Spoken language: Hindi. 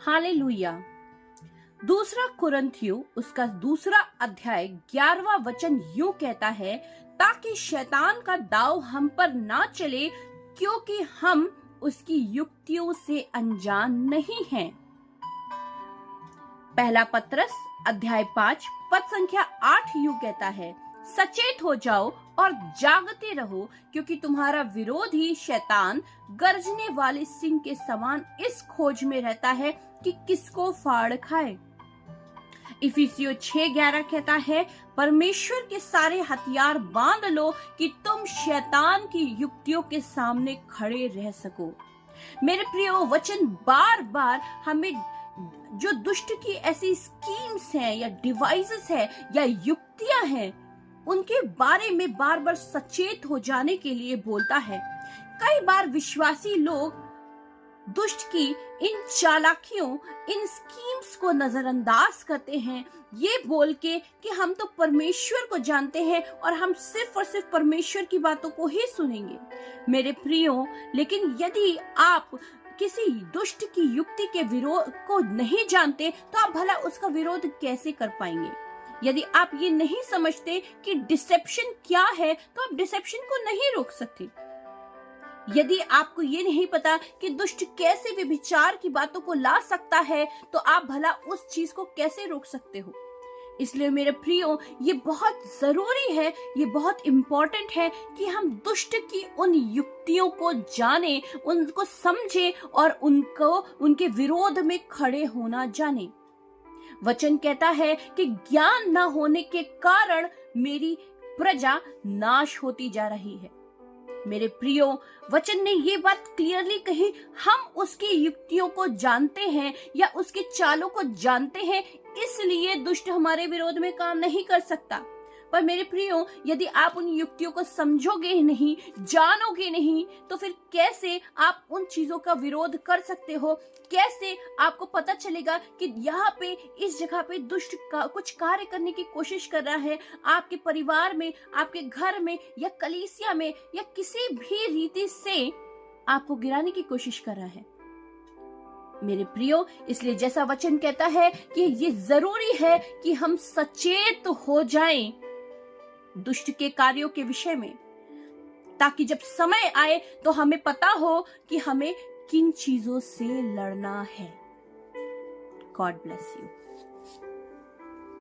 हालेलुया। दूसरा कुरिन्थियों उसका दूसरा अध्याय 11वां वचन यूं कहता है, ताकि शैतान का दाव हम पर ना चले, क्योंकि हम उसकी युक्तियों से अनजान नहीं हैं। पहला पत्रस अध्याय 5 पद संख्या 8 यूं कहता है, सचेत हो जाओ और जागते रहो, क्योंकि तुम्हारा विरोधी शैतान गरजने वाले सिंह के समान इस खोज में रहता है कि किसको फाड़ खाए। इफिसियों 6:11 कहता है, परमेश्वर के सारे हथियार बांध लो कि तुम शैतान की युक्तियों के सामने खड़े रह सको। मेरे प्रियो, वचन बार बार हमें जो दुष्ट की ऐसी स्कीम्स हैं या डिवाइसेस है या युक्तियां हैं, उनके बारे में बार बार सचेत हो जाने के लिए बोलता है। कई बार विश्वासी लोग दुष्ट की इन चालाकियों, इन स्कीम्स को नजरअंदाज करते हैं, ये बोल के कि हम तो परमेश्वर को जानते हैं और हम सिर्फ और सिर्फ परमेश्वर की बातों को ही सुनेंगे। मेरे प्रियो, लेकिन यदि आप किसी दुष्ट की युक्ति के विरोध को नहीं जानते, तो आप भला उसका विरोध कैसे कर पाएंगे? यदि आप ये नहीं समझते कि डिसेप्शन क्या है, तो आप डिसेप्शन को नहीं रोक सकते। यदि आपको ये नहीं पता कि दुष्ट कैसे व्यभिचार की बातों को ला सकता है, तो आप भला उस चीज को कैसे रोक सकते हो? इसलिए मेरे प्रियो, ये बहुत जरूरी है, ये बहुत इंपॉर्टेंट है कि हम दुष्ट की उन युक्तियों को जाने, उनको समझे और उनके विरोध में खड़े होना जाने। वचन कहता है कि ज्ञान न होने के कारण मेरी प्रजा नाश होती जा रही है। मेरे प्रियो, वचन ने ये बात क्लियरली कही, हम उसकी युक्तियों को जानते हैं या उसके चालों को जानते हैं, इसलिए दुष्ट हमारे विरोध में काम नहीं कर सकता। पर मेरे प्रियो, यदि आप उन युक्तियों को समझोगे नहीं, जानोगे नहीं, तो फिर कैसे आप उन चीजों का विरोध कर सकते हो? कैसे आपको पता चलेगा कि यहाँ पे इस जगह पे दुष्ट कुछ कार्य करने की कोशिश कर रहा है, आपके परिवार में, आपके घर में या कलीसिया में या किसी भी रीति से आपको गिराने की कोशिश कर रहा है? मेरे प्रियो, इसलिए जैसा वचन कहता है कि ये जरूरी है कि हम सचेत हो जाएं दुष्ट के कार्यों के विषय में, ताकि जब समय आए तो हमें पता हो कि हमें किन चीजों से लड़ना है। God bless you.